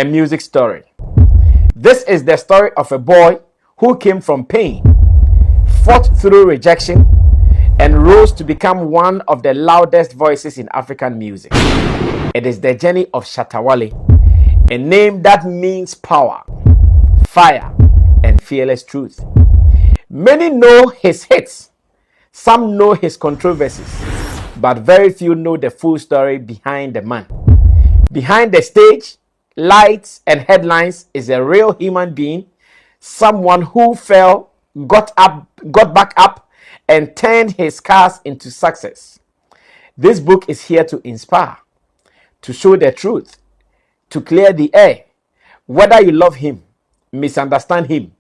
a music story. This is the story of a boy who came from pain, fought through rejection, and rose to become one of the loudest voices in African music. It is the journey of Shatta Wale, a name that means power, fire, and fearless truth. Many know his hits, some know his controversies, but very few know the full story behind the man. Behind the stage, lights, and headlines is a real human being, someone who fell, got back up, and turned his scars into success. This book is here to inspire, to show the truth, to clear the air. Whether you love him, misunderstand him,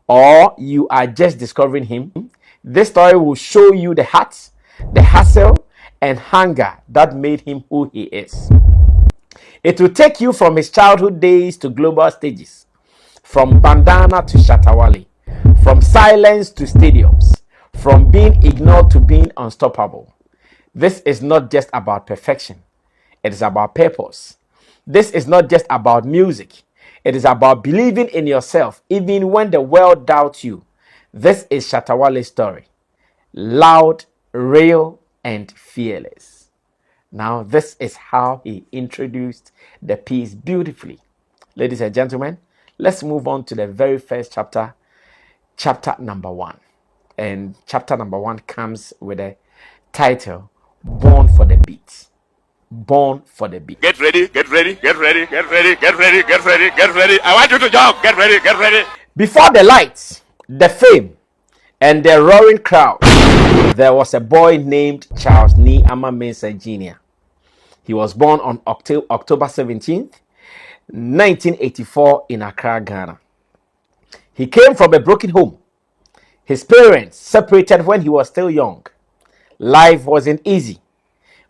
or you are just discovering him, this story will show you the heart, the hustle, and hunger that made him who he is. It will take you from his childhood days to global stages, from Bandana to Shatta Wale, from silence to stadiums, from being ignored to being unstoppable. This is not just about perfection. It is about purpose. This is not just about music. It is about believing in yourself even when the world doubts you. This is Shatta Wale's story. Loud, real, and fearless. Now, this is how he introduced the piece beautifully. Ladies and gentlemen, let's move on to the very first chapter, chapter number 1. And chapter number 1 comes with a title, Born for the Beat. Born for the Beat. Get ready, get ready, get ready, get ready, get ready, get ready, get ready. I want you to jump. Get ready, get ready. Before the lights, the fame, and the roaring crowd, there was a boy named Charles Niama Mensah Jr. He was born on October 17th, 1984 in Accra, Ghana. He came from a broken home. His parents separated when he was still young. Life wasn't easy.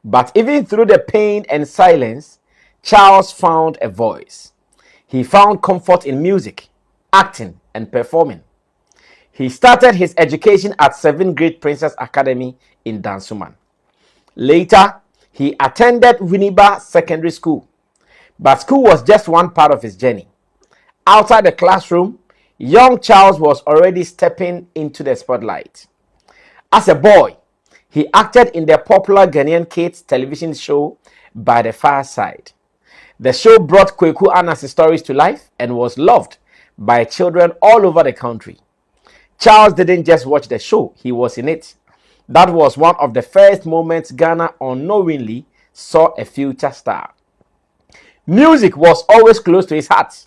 But even through the pain and silence, Charles found a voice. He found comfort in music, acting, and performing. He started his education at 7th Grade Princess Academy in Dansuman. Later, he attended Winneba Secondary School. But school was just one part of his journey. Outside the classroom, young Charles was already stepping into the spotlight. As a boy, he acted in the popular Ghanaian kids television show By the Fireside. The show brought Kweku Anansi stories to life and was loved by children all over the country. Charles didn't just watch the show, he was in it. That was one of the first moments Ghana unknowingly saw a future star. Music was always close to his heart.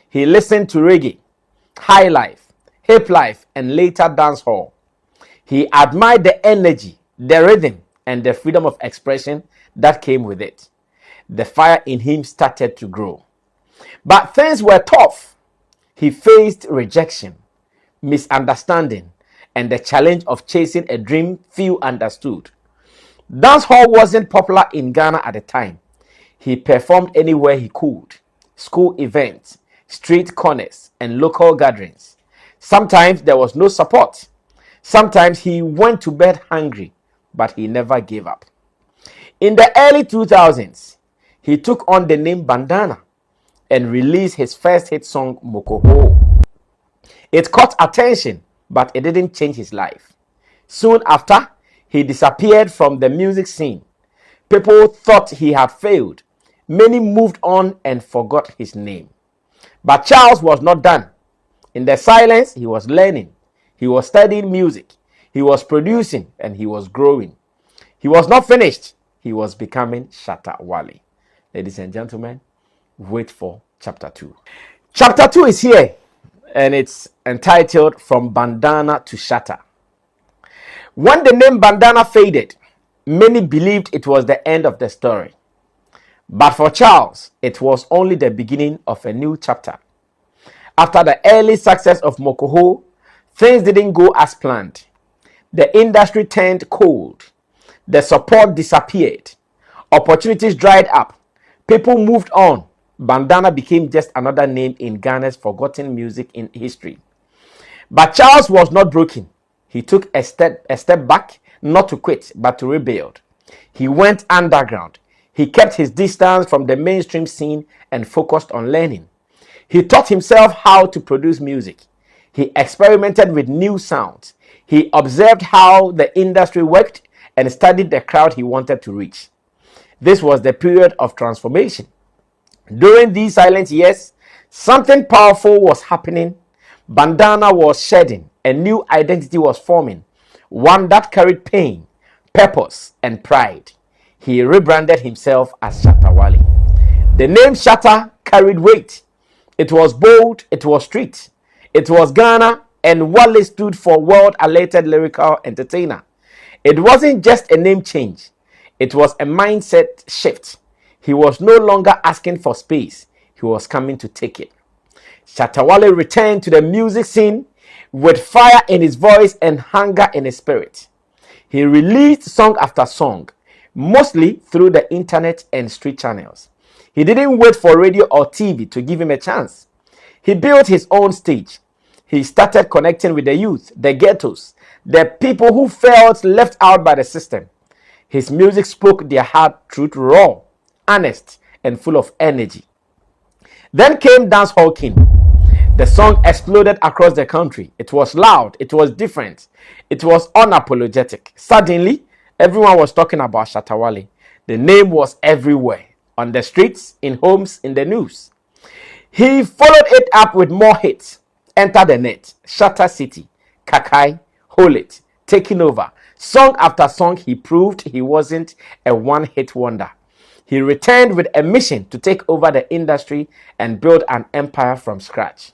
He listened to reggae, high life, hip life, and later dancehall. He admired the energy, the rhythm, and the freedom of expression that came with it. The fire in him started to grow. But things were tough. He faced rejection, misunderstanding, and the challenge of chasing a dream few understood. Dancehall wasn't popular in Ghana at the time. He performed anywhere he could: school events, street corners, and local gatherings. Sometimes there was no support. Sometimes he went to bed hungry, but he never gave up. In the early 2000s, he took on the name Bandana and released his first hit song, Mokoho. It caught attention, but it didn't change his life. Soon after, he disappeared from the music scene. People thought he had failed. Many moved on and forgot his name. But Charles was not done. In the silence, he was learning. He was studying music. He was producing, and he was growing. He was not finished. He was becoming Shatta Wale. Ladies and gentlemen, wait for chapter 2. Chapter 2 is here, and it's entitled From Bandana to Shatta. When the name Bandana faded, many believed it was the end of the story. But for Charles, it was only the beginning of a new chapter. After the early success of Mokoho, things didn't go as planned. The industry turned cold. The support disappeared. Opportunities dried up. People moved on. Bandana became just another name in Ghana's forgotten music in history. But Charles was not broken. He took a step back, not to quit, but to rebuild. He went underground. He kept his distance from the mainstream scene and focused on learning. He taught himself how to produce music. He experimented with new sounds. He observed how the industry worked and studied the crowd he wanted to reach. This was the period of transformation. During these silent years, something powerful was happening. Bandana was shedding. A new identity was forming, one that carried pain, purpose, and pride. He rebranded himself as Shatta Wale. The name Shatta carried weight. It was bold, it was street, it was Ghana, and Wale stood for world-alerted lyrical entertainer. It wasn't just a name change, it was a mindset shift. He was no longer asking for space, he was coming to take it. Shatta Wale returned to the music scene with fire in his voice and hunger in his spirit. He released song after song, mostly through the internet and street channels. He didn't wait for radio or TV to give him a chance. He built his own stage. He started connecting with the youth, the ghettos, the people who felt left out by the system. His music spoke their hard truth, raw, honest, and full of energy. Then came Dancehall King. The song exploded across the country. It was loud, it was different, it was unapologetic. Suddenly, everyone was talking about Shatta Wale. The name was everywhere, on the streets, in homes, in the news. He followed it up with more hits. Enter the Net, Shatta City, Kakai, Hold It, Taking Over. Song after song, he proved he wasn't a one-hit wonder. He returned with a mission to take over the industry and build an empire from scratch.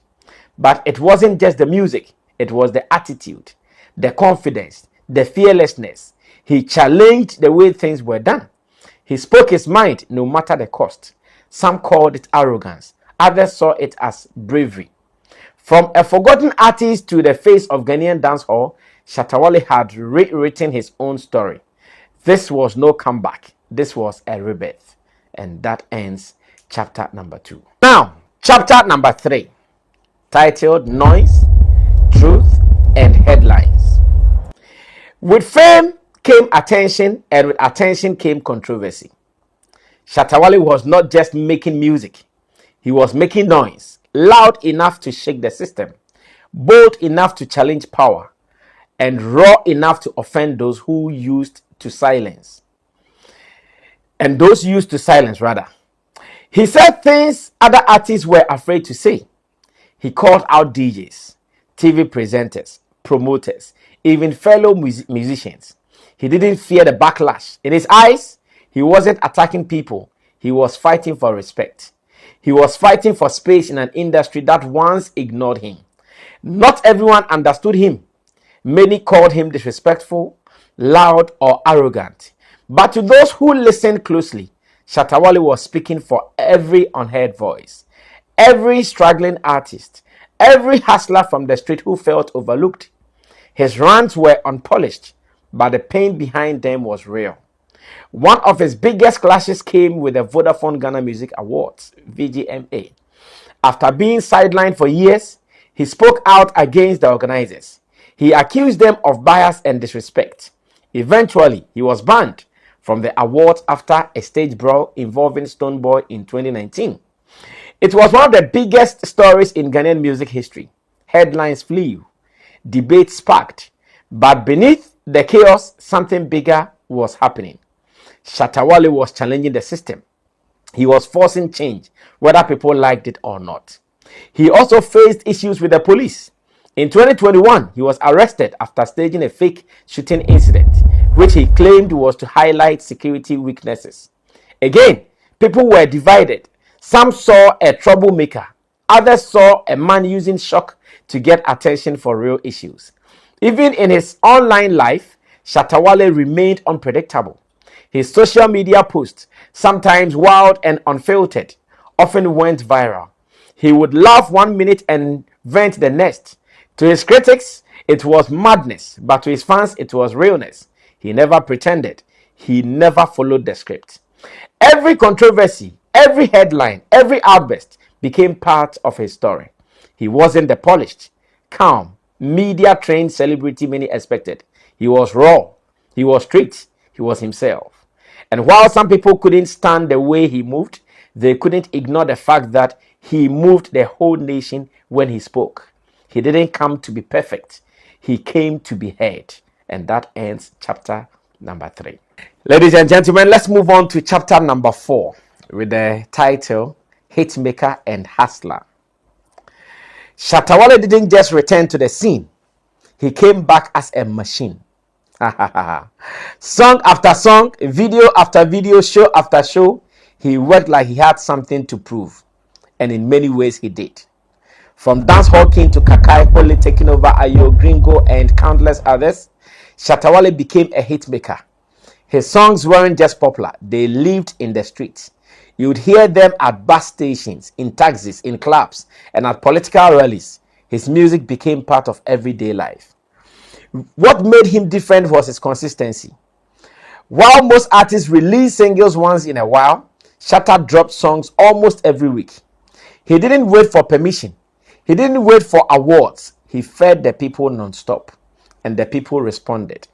But it wasn't just the music, it was the attitude, the confidence, the fearlessness. He challenged the way things were done. He spoke his mind no matter the cost. Some called it arrogance, others saw it as bravery. From a forgotten artist to the face of Ghanaian dancehall, Shatta Wale had rewritten his own story. This was no comeback, this was a rebirth. And that ends chapter number 2. Now, chapter number 3, titled Noise, Truth, and Headlines. With fame came attention, and with attention came controversy. Shatta Wale was not just making music, he was making noise, loud enough to shake the system, bold enough to challenge power, and raw enough to offend those who used to silence. And those used to silence, rather. He said things other artists were afraid to say. He called out DJs, TV presenters, promoters, even fellow musicians. He didn't fear the backlash. In his eyes, he wasn't attacking people. He was fighting for respect. He was fighting for space in an industry that once ignored him. Not everyone understood him. Many called him disrespectful, loud, or arrogant. But to those who listened closely, Shatta Wale was speaking for every unheard voice, every struggling artist, every hustler from the street who felt overlooked. His rants were unpolished, but the pain behind them was real. One of his biggest clashes came with the Vodafone Ghana Music Awards, VGMA. After being sidelined for years, he spoke out against the organizers. He accused them of bias and disrespect. Eventually, he was banned from the awards after a stage brawl involving Stonebwoy in 2019. It was one of the biggest stories in Ghanaian music history. Headlines flew, debate sparked, but beneath the chaos, something bigger was happening. Shatta Wale was challenging the system. He was forcing change, whether people liked it or not. He also faced issues with the police. In 2021, he was arrested after staging a fake shooting incident, which he claimed was to highlight security weaknesses. Again, people were divided. Some saw a troublemaker. Others saw a man using shock to get attention for real issues. Even in his online life, Shatta Wale remained unpredictable. His social media posts, sometimes wild and unfiltered, often went viral. He would laugh 1 minute and vent the next. To his critics, it was madness, but to his fans, it was realness. He never pretended. He never followed the script. Every controversy, every headline, every outburst became part of his story. He wasn't the polished, calm, media-trained celebrity many expected. He was raw. He was straight. He was himself. And while some people couldn't stand the way he moved, they couldn't ignore the fact that he moved the whole nation when he spoke. He didn't come to be perfect. He came to be heard. And that ends chapter number 3. Ladies and gentlemen, let's move on to chapter number 4 with the title Hitmaker and Hustler. Shatta Wale didn't just return to the scene. He came back as a machine. Song after song, video after video, show after show, he worked like he had something to prove. And in many ways he did. From dancehall king to Kakai, Holy taking over Ayo, Gringo, and countless others, Shatta Wale became a hitmaker. His songs weren't just popular, they lived in the streets. You would hear them at bus stations, in taxis, in clubs, and at political rallies. His music became part of everyday life. What made him different was his consistency. While most artists release singles once in a while, Shatta dropped songs almost every week. He didn't wait for permission. He didn't wait for awards. He fed the people non-stop, and the people responded.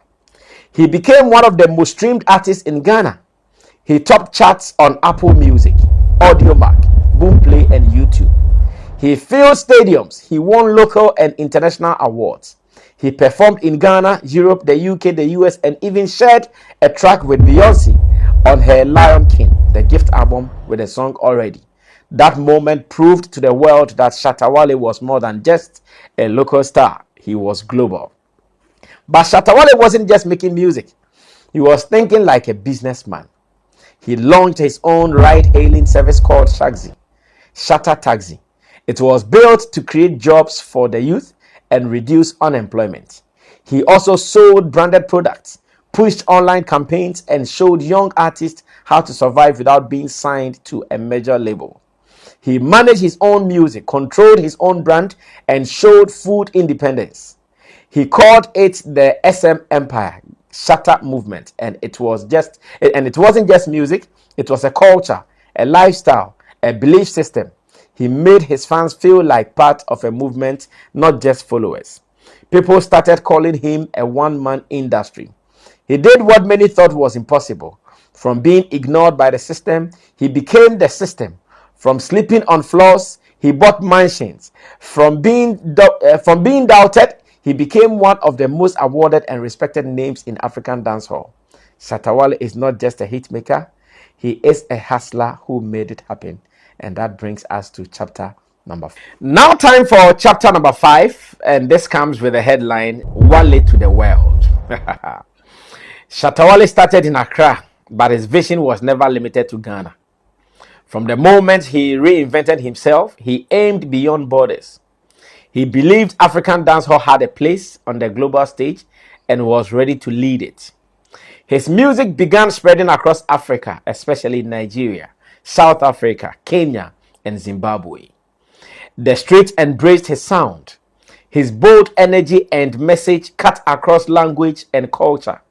He became one of the most streamed artists in Ghana. He topped charts on Apple Music, Audiomack, Boomplay, and YouTube. He filled stadiums. He won local and international awards. He performed in Ghana, Europe, the UK, the US, and even shared a track with Beyonce on her Lion King, the gift album, with a song Already. That moment proved to the world that Shatta Wale was more than just a local star. He was global. But Shatta Wale wasn't just making music. He was thinking like a businessman. He launched his own ride-hailing service called Shatta Taxi. It was built to create jobs for the youth and reduce unemployment. He also sold branded products, pushed online campaigns, and showed young artists how to survive without being signed to a major label. He managed his own music, controlled his own brand, and showed food independence. He called it the SM Empire, Shatta movement, and it wasn't just music, it was a culture, a lifestyle, a belief system. He made his fans feel like part of a movement, not just followers. People started calling him a one-man industry. He did what many thought was impossible. From being ignored by the system, he became the system. From sleeping on floors, he bought mansions. From being doubted, he became one of the most awarded and respected names in African dancehall. Shatta Wale is not just a hitmaker, he is a hustler who made it happen. And that brings us to chapter number 4. Now time for chapter number 5, and this comes with a headline, Wale to the world. Shatta Wale started in Accra, but his vision was never limited to Ghana. From the moment he reinvented himself, he aimed beyond borders. He believed African dancehall had a place on the global stage and was ready to lead it. His music began spreading across Africa, especially Nigeria, South Africa, Kenya, and Zimbabwe. The streets embraced his sound. His bold energy and message cut across language and culture.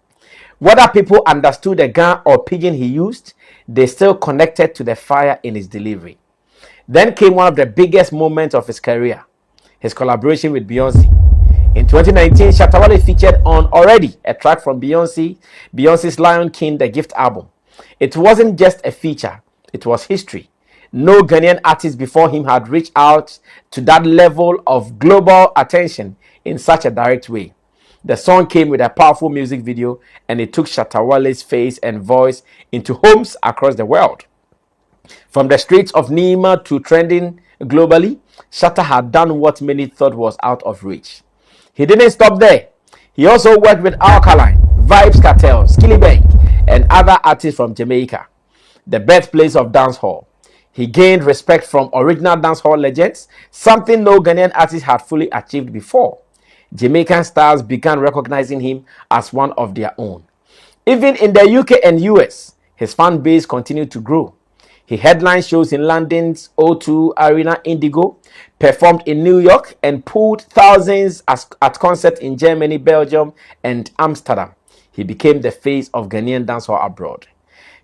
Whether people understood the Ga or pidgin he used, they still connected to the fire in his delivery. Then came one of the biggest moments of his career, his collaboration with Beyonce. In 2019, Shatta Wale featured on Already, a track from Beyonce's Lion King, the gift album. It wasn't just a feature, it was history. No Ghanaian artist before him had reached out to that level of global attention in such a direct way. The song came with a powerful music video, and it took Shatta Wale's face and voice into homes across the world. From the streets of Nima to trending globally, Shatta had done what many thought was out of reach. He didn't stop there. He also worked with Alkaline, Vibes Cartel, Skillybank, and other artists from Jamaica, the birthplace of dancehall. He gained respect from original dancehall legends, something no Ghanaian artist had fully achieved before. Jamaican stars began recognizing him as one of their own. Even in the UK and US, his fan base continued to grow. He headlined shows in London's O2 Arena Indigo, performed in New York, and pulled thousands at concerts in Germany, Belgium, and Amsterdam. He became the face of Ghanaian dancehall abroad.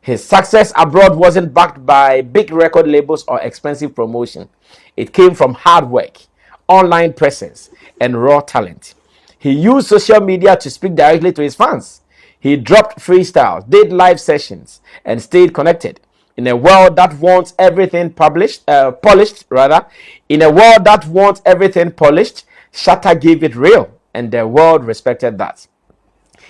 His success abroad wasn't backed by big record labels or expensive promotion. It came from hard work, online presence, and raw talent. He used social media to speak directly to his fans. He dropped freestyles, did live sessions, and stayed connected. In a world that wants everything polished, in a world that wants everything polished, Shatta gave it real, and the world respected that.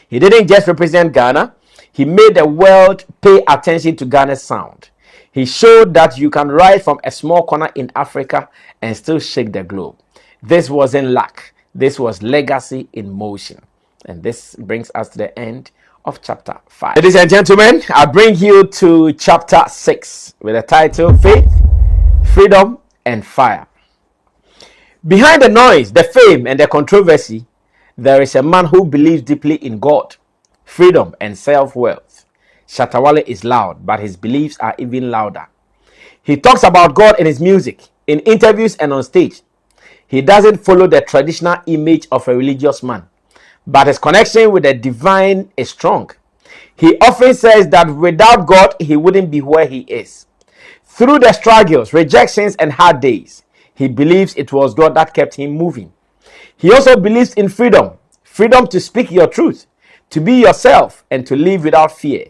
He didn't just represent Ghana, he made the world pay attention to Ghana's sound. He showed that you can rise from a small corner in Africa and still shake the globe. This wasn't luck, this was legacy in motion. And this brings us to the end of chapter 5. Ladies and gentlemen, I bring you to chapter 6 with the title Faith, Freedom, and Fire. Behind the noise, the fame, and the controversy, there is a man who believes deeply in God, freedom, and self-worth. Shatta Wale is loud, but his beliefs are even louder. He talks about God in his music, in interviews, and on stage. He doesn't follow the traditional image of a religious man, but his connection with the divine is strong. He often says that without God, he wouldn't be where he is. Through the struggles, rejections, and hard days, he believes it was God that kept him moving. He also believes in freedom, freedom to speak your truth, to be yourself, and to live without fear.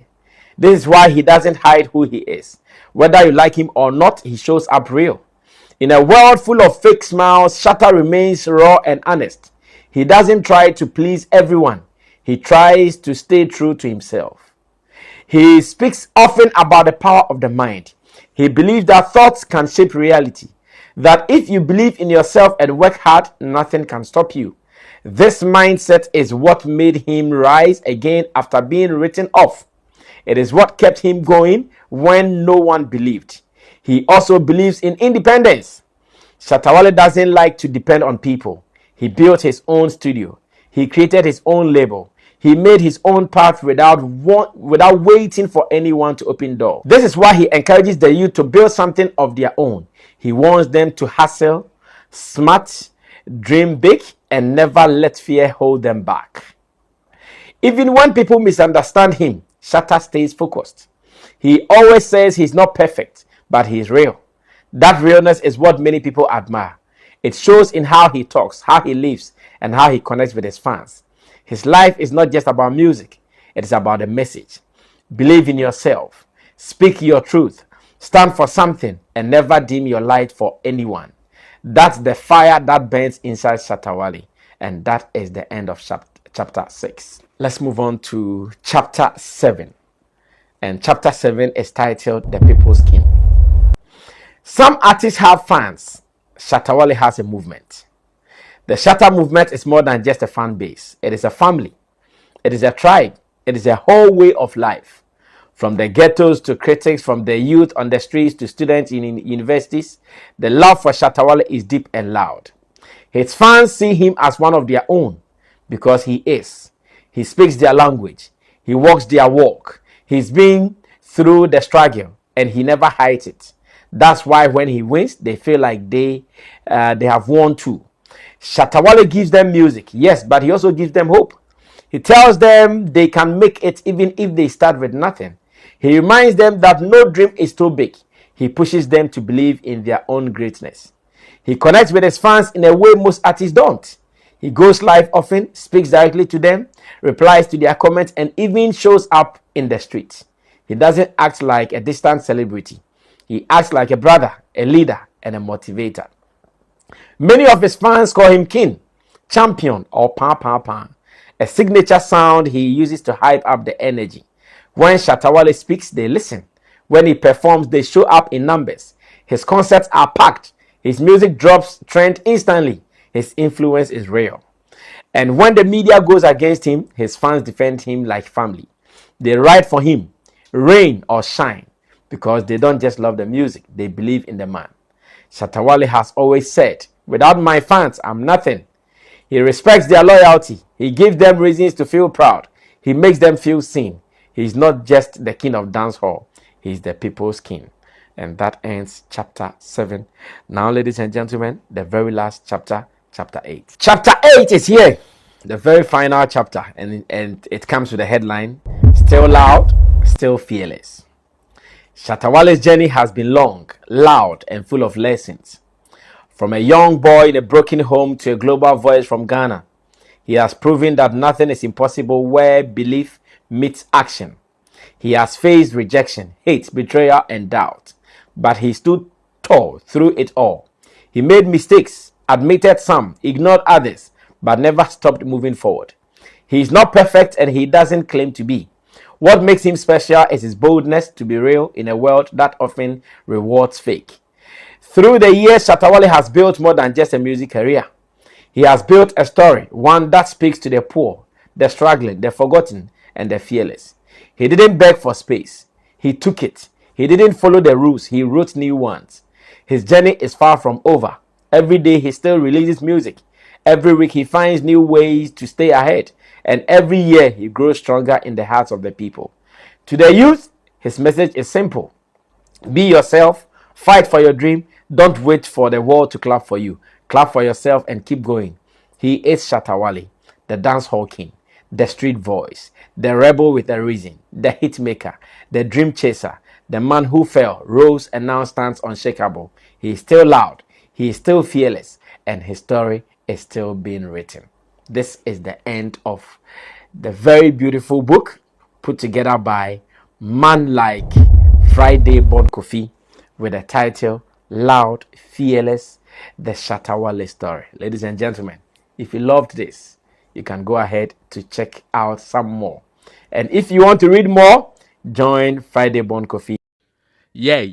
This is why he doesn't hide who he is. Whether you like him or not, he shows up real. In a world full of fake smiles, Shatta remains raw and honest. He doesn't try to please everyone. He tries to stay true to himself. He speaks often about the power of the mind. He believes that thoughts can shape reality. That if you believe in yourself and work hard, nothing can stop you. This mindset is what made him rise again after being written off. It is what kept him going when no one believed. He also believes in independence. Shatta Wale doesn't like to depend on people. He built his own studio. He created his own label. He made his own path without waiting for anyone to open doors. This is why he encourages the youth to build something of their own. He wants them to hustle, smart, dream big, and never let fear hold them back. Even when people misunderstand him, Shatta stays focused. He always says he's not perfect, but he's real. That realness is what many people admire. It shows in how he talks, how he lives, and how he connects with his fans. His life is not just about music, it is about the message. Believe in yourself, speak your truth, stand for something, and never dim your light for anyone. That's the fire that burns inside Shatta Wale, and that is the end of chapter 6. Let's move on to chapter 7. And chapter 7 is titled The People's King. Some artists have fans. Shatta Wale has a movement. The Shatta movement is more than just a fan base. It is a family. It is a tribe. It is a whole way of life. From the ghettos to critics, from the youth on the streets to students in universities, the love for Shatta Wale is deep and loud. His fans see him as one of their own because he is. He speaks their language. He walks their walk. He's been through the struggle and he never hides it. That's why when he wins, they feel like they have won too. Shatta Wale gives them music, yes, but he also gives them hope. He tells them they can make it even if they start with nothing. He reminds them that no dream is too big. He pushes them to believe in their own greatness. He connects with his fans in a way most artists don't. He goes live often, speaks directly to them, replies to their comments, and even shows up in the streets. He doesn't act like a distant celebrity. He acts like a brother, a leader, and a motivator. Many of his fans call him King, Champion, or Pa Pa Pa, a signature sound he uses to hype up the energy. When Shatta Wale speaks, they listen. When he performs, they show up in numbers. His concerts are packed. His music drops trend instantly. His influence is real. And when the media goes against him, his fans defend him like family. They ride for him, rain or shine, because they don't just love the music, they believe in the man. Shatta Wale has always said, without my fans, I'm nothing. He respects their loyalty. He gives them reasons to feel proud. He makes them feel seen. He's not just the king of dancehall. He's the people's king. And that ends chapter 7. Now, ladies and gentlemen, the very last chapter, chapter 8. Chapter 8 is here. The very final chapter. And it comes with a headline, Still Loud, Still Fearless. Shatta Wale's journey has been long, loud, and full of lessons. From a young boy in a broken home to a global voice from Ghana, he has proven that nothing is impossible where belief meets action. He has faced rejection, hate, betrayal, and doubt, but he stood tall through it all. He made mistakes, admitted some, ignored others, but never stopped moving forward. He is not perfect and he doesn't claim to be. What makes him special is his boldness to be real in a world that often rewards fake. Through the years, Shatta Wale has built more than just a music career. He has built a story, one that speaks to the poor, the struggling, the forgotten, and the fearless. He didn't beg for space. He took it. He didn't follow the rules. He wrote new ones. His journey is far from over. Every day he still releases music. Every week he finds new ways to stay ahead. And every year he grows stronger in the hearts of the people. To the youth, his message is simple. Be yourself, fight for your dream, don't wait for the world to clap for you. Clap for yourself and keep going. He is Shatta Wale, the dancehall king, the street voice, the rebel with a reason, the hitmaker, the dream chaser, the man who fell, rose, and now stands unshakable. He is still loud, he is still fearless, and his story is still being written. This is the end of the very beautiful book put together by man like Friday Born Kofi with the title Loud, Fearless, the Shatta Wale Story. Ladies and gentlemen, if you loved this, you can go ahead to check out some more. And if you want to read more, join Friday Born Kofi. Yeah.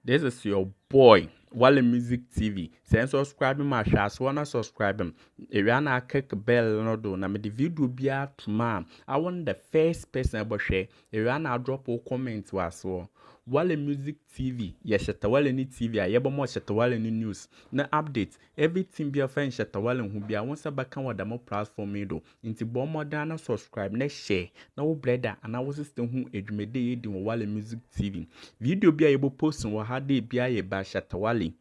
This is your boy, Wale Music TV. Send subscribe my show. Wanna subscribe him. If you wanna click bell no do. Na me the video be out tomorrow. I want the first person to share. If you wanna drop a comment was so. Wale Music TV. Yes, Shatta Wale ni TV. I yebo more Shatta Wale ni news. Na update. Everything be a friend Shatta Wale who be a once a back on the more platform me do. Into Bandana subscribe. Next share. Na wo brother and I was system who edumede ye di Wale Music TV. Video be able post on ha de be a ba Shatta Wale.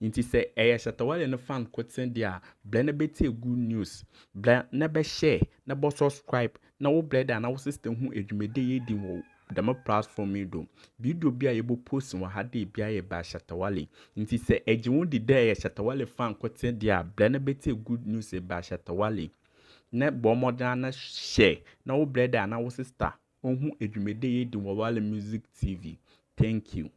Inti say Shatta Wale no fan quoting dia blend beti good news. Blend never share, never subscribe. Na wo brother and I was system who edumede ye di the more platform me do. Video be able post on ha de be a ba Shatta Wale. Inti say ejimu di there Shatta Wale fan quoting dia blend beti good news e ba Shatta Wale. Ne Bandana share. Na wo brother and I was sister. Who edumede ye di Wale Music TV. Thank you.